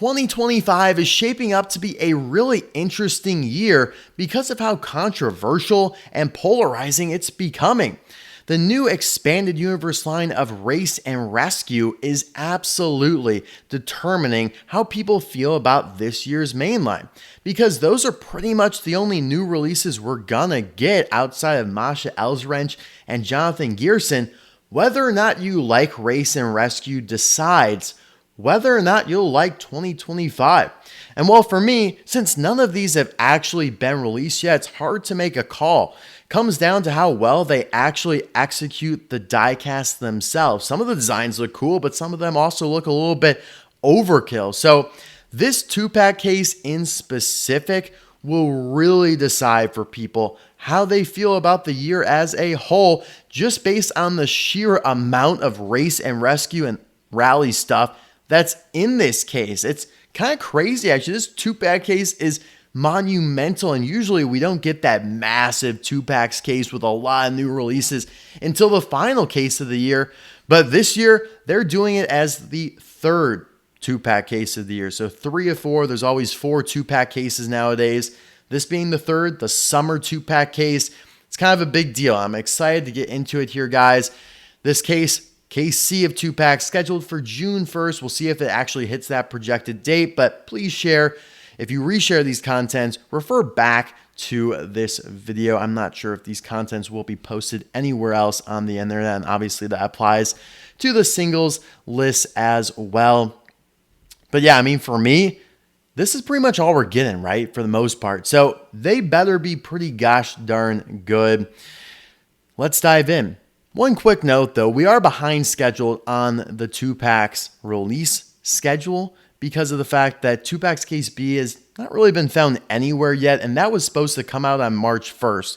2025 is shaping up to be a really interesting year because of how controversial and polarizing it's becoming. The new expanded universe line of Race and Rescue is absolutely determining how people feel about this year's mainline, because those are pretty much the only new releases we're gonna get outside of Masha, Ellswrench, and Jonathan Gearson. Whether or not you like Race and Rescue decides whether or not you'll like 2025. And well, for me, since none of these have actually been released yet, it's hard to make a call. It comes down to how well they actually execute the diecast themselves. Some of the designs look cool, but some of them also look a little bit overkill. So this 2-pack case in specific will really decide for people how they feel about the year as a whole, just based on the sheer amount of Race and Rescue and Rally stuff that's in this case. It's kind of crazy, actually. This 2-pack case is monumental, and usually we don't get that massive 2-packs case with a lot of new releases until the final case of the year. But this year, they're doing it as the third 2-pack case of the year. So 3 of 4. There's always 4 2-pack cases nowadays. This being the third, the summer 2-pack case. It's kind of a big deal. I'm excited to get into it here, guys. This case C of 2-packs scheduled for June 1st. We'll see if it actually hits that projected date, but please share. If you reshare these contents, refer back to this video. I'm not sure if these contents will be posted anywhere else on the internet, and obviously that applies to the singles list as well. But yeah, I mean, for me, this is pretty much all we're getting, right? For the most part. So they better be pretty gosh darn good. Let's dive in. One quick note though, we are behind schedule on the 2-packs release schedule because of the fact that 2-packs case B has not really been found anywhere yet, and that was supposed to come out on March 1st.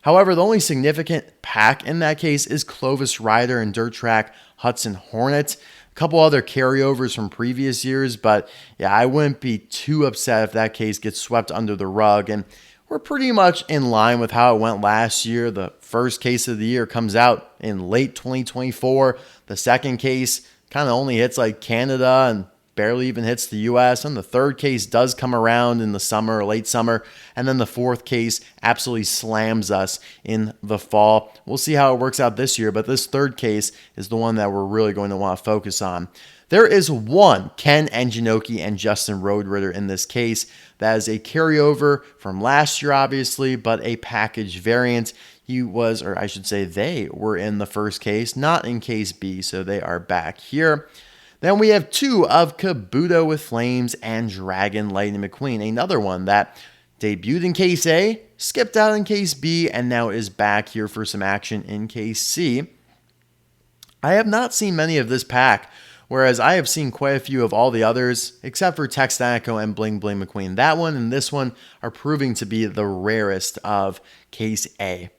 However, the only significant pack in that case is Clovis Rider and Dirt Track Hudson Hornet. A couple other carryovers from previous years, but yeah, I wouldn't be too upset if that case gets swept under the rug. And we're pretty much in line with how it went last year. The first case of the year comes out in late 2024. The second case kind of only hits like Canada and barely even hits the US. And the third case does come around in the summer or late summer. And then the fourth case absolutely slams us in the fall. We'll see how it works out this year, but this third case is the one that we're really going to want to focus on. There is one Ken Enginoki and Justin Roadritter in this case. That is a carryover from last year, obviously, but a package variant. He was, or I should say they were in the first case, not in case B, so they are back here. Then we have 2 of Kabuto with Flames and Dragon Lightning McQueen, another one that debuted in case A, skipped out in case B, and now is back here for some action in case C. I have not seen many of this pack, whereas I have seen quite a few of all the others, except for Textanico and Bling Bling McQueen. That one and this one are proving to be the rarest of case A.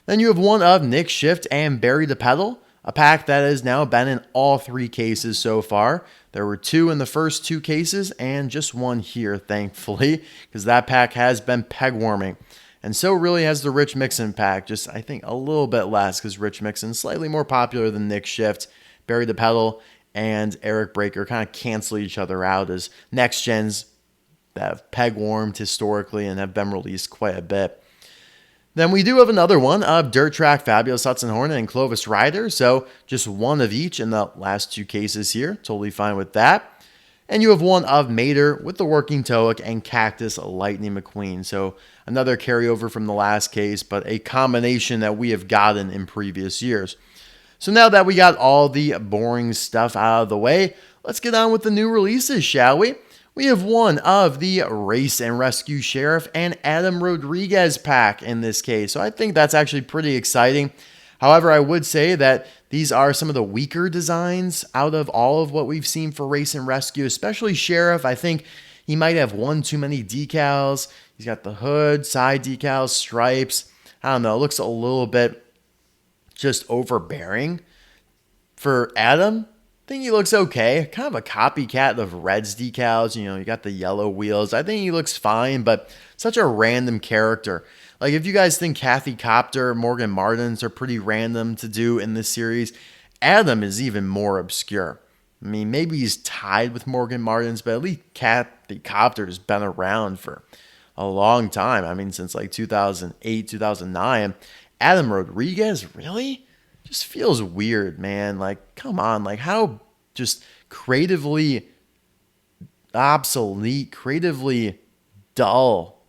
Then you have 1 of Nick Shift and Barry DePedal, a pack that has now been in all 3 cases so far. There were 2 in the first 2 cases and just 1 here, thankfully, because that pack has been peg warming. And so really has the Rich Mixon pack, just I think a little bit less because Rich Mixon slightly more popular than Nick Shift. Barry DePedal and Eric Breaker kind of cancel each other out as next gens that have peg warmed historically and have been released quite a bit. Then we do have another one of Dirt Track Fabulous Hudson Hornet and Clovis Rider. So just 1 of each in the last 2 cases here. Totally fine with that. And you have 1 of Mater with the Working Toic and Cactus Lightning McQueen. So another carryover from the last case, but a combination that we have gotten in previous years. So now that we got all the boring stuff out of the way, let's get on with the new releases, shall we? We have 1 of the Race and Rescue Sheriff and Adam Roadriguez pack in this case. So I think that's actually pretty exciting. However, I would say that these are some of the weaker designs out of all of what we've seen for Race and Rescue, especially Sheriff. I think he might have 1 too many decals. He's got the hood, side decals, stripes. I don't know. It looks a little bit just overbearing. For Adam, I think he looks okay. Kind of a copycat of Red's decals. You know, you got the yellow wheels. I think he looks fine, but such a random character. Like, if you guys think Kathy Copter, Morgan Martins are pretty random to do in this series, Adam is even more obscure. I mean, maybe he's tied with Morgan Martins, but at least the Copter has been around for a long time. I mean, since like 2008, 2009. Adam Roadriguez, really? Just feels weird, man. Like, come on. Like, how just creatively obsolete, creatively dull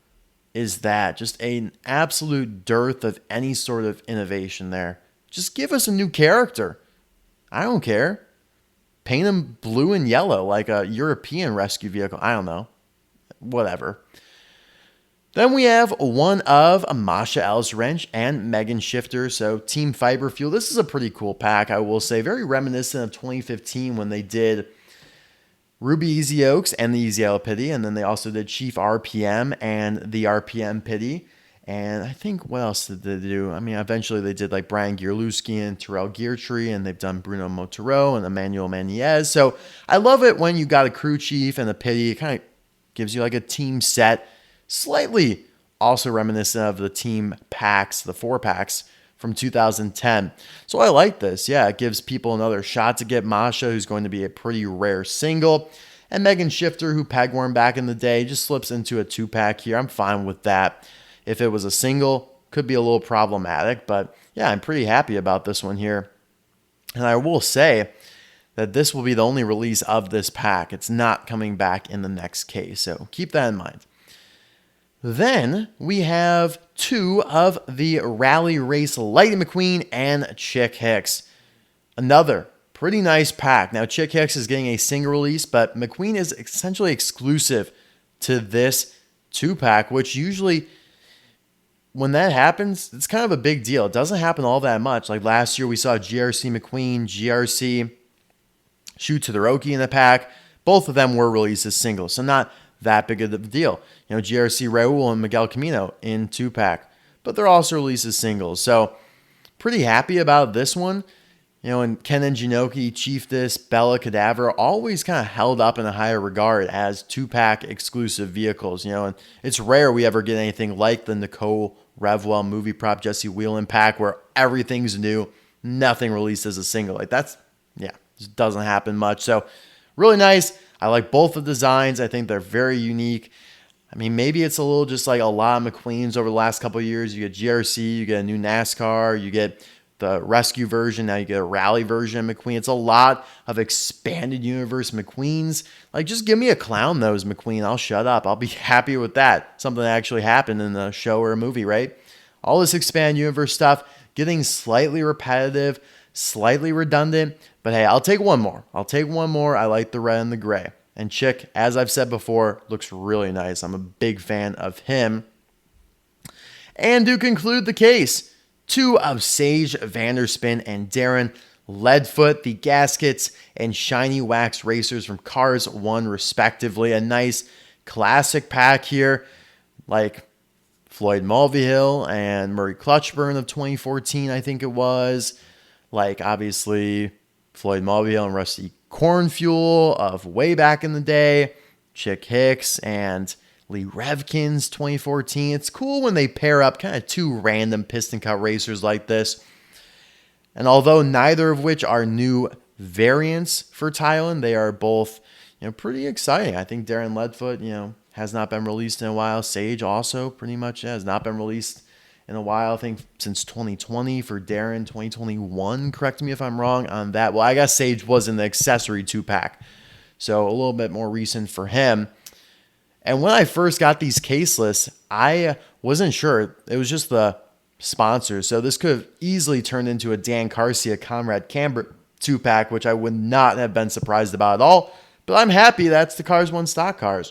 is that? Just an absolute dearth of any sort of innovation there. Just give us a new character. I don't care. Paint him blue and yellow like a European rescue vehicle. I don't know. Whatever. Then we have one of Masha, Ellswrench, and Megan Shifter. So Team Fiber Fuel. This is a pretty cool pack, I will say. Very reminiscent of 2015 when they did Ruby Easy Oaks and the Easy Yellow Pity. And then they also did Chief RPM and the RPM Pity. And I think, what else did they do? I mean, eventually they did like Brian Gierlewski and Terrell Geartree, and they've done Bruno Motoro and Emmanuel Maniez. So I love it when you got a crew chief and a pity. It kind of gives you like a team set, slightly also reminiscent of the team packs, the 4-packs from 2010. So I like this. Yeah, it gives people another shot to get Masha, who's going to be a pretty rare single. And Megan Shifter, who peg-worn back in the day, just slips into a 2-pack here. I'm fine with that. If it was a single, could be a little problematic, but yeah, I'm pretty happy about this one here. And I will say that this will be the only release of this pack. It's not coming back in the next case, so keep that in mind. Then we have two of the Rally Race Lightning McQueen and Chick Hicks. Another pretty nice pack. Now, Chick Hicks is getting a single release, but McQueen is essentially exclusive to this 2-pack, which usually, when that happens, it's kind of a big deal. It doesn't happen all that much. Like last year, we saw GRC McQueen, GRC Shu Todoroki in the pack. Both of them were released as singles, so not that big of a deal. You know, GRC Raul and Miguel Camino in 2-pack, but they're also released as singles. So pretty happy about this one. You know, and Ken Enginoki, Chiefess, Bella Cadaver, always kind of held up in a higher regard as 2-pack exclusive vehicles. You know, and it's rare we ever get anything like the Nicole Revwell movie prop Jesse Whelan pack where everything's new, nothing released as a single. Like that's, yeah, just doesn't happen much. So really nice. I like both the designs. I think they're very unique. I mean, maybe it's a little just like a lot of McQueens over the last couple of years. You get GRC, you get a new NASCAR, you get the rescue version, now you get a rally version of McQueen. It's a lot of expanded universe McQueens. Like, just give me a clown nose McQueen. I'll shut up. I'll be happy with that. Something that actually happened in a show or a movie, right? All this expanded universe stuff, getting slightly repetitive, slightly redundant. But hey, I'll take one more. I like the red and the gray. And Chick, as I've said before, looks really nice. I'm a big fan of him. And to conclude the case, two of Sage VanDerSpin and Darren, Leadfoot, the Gask-its, and Shiny Wax Racers from Cars 1 respectively. A nice classic pack here, like Floyd Mulvihill and Murray Clutchburn of 2014, I think it was. Like, obviously, Floyd Mulvihill and Rusty Cornfuel of way back in the day. Chick Hicks and Lee Revkins 2014. It's cool when they pair up kind of two random piston cut racers like this. And although neither of which are new variants for Thailand, they are both, you know, pretty exciting. I think Darren Leadfoot, you know, has not been released in a while. Sage also pretty much has not been released in a while. I think since 2020 for Darren, 2021. Correct me if I'm wrong on that. Well, I guess Sage was in the accessory 2-pack, so a little bit more recent for him. And when I first got these case lists, I wasn't sure. It was just the sponsors. So this could have easily turned into a Dan Garcia Conrad Camber 2-pack, which I would not have been surprised about at all. But I'm happy that's the Cars 1 stock cars.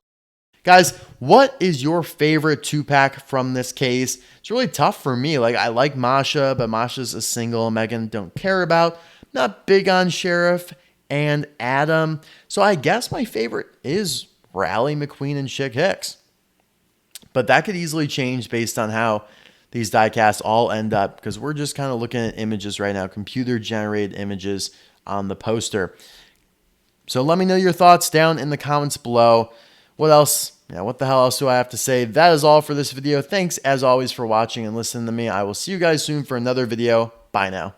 Guys, what is your favorite 2-pack from this case? It's really tough for me. Like, I like Masha, but Masha's a single. Megan don't care about. Not big on Sheriff and Adam. So I guess my favorite is Rally McQueen and Chick Hicks. But that could easily change based on how these diecasts all end up, because we're just kind of looking at images right now, computer generated images on the poster. So let me know your thoughts down in the comments below. What else? Yeah, what the hell else do I have to say? That is all for this video. Thanks as always for watching and listening to me. I will see you guys soon for another video. Bye now.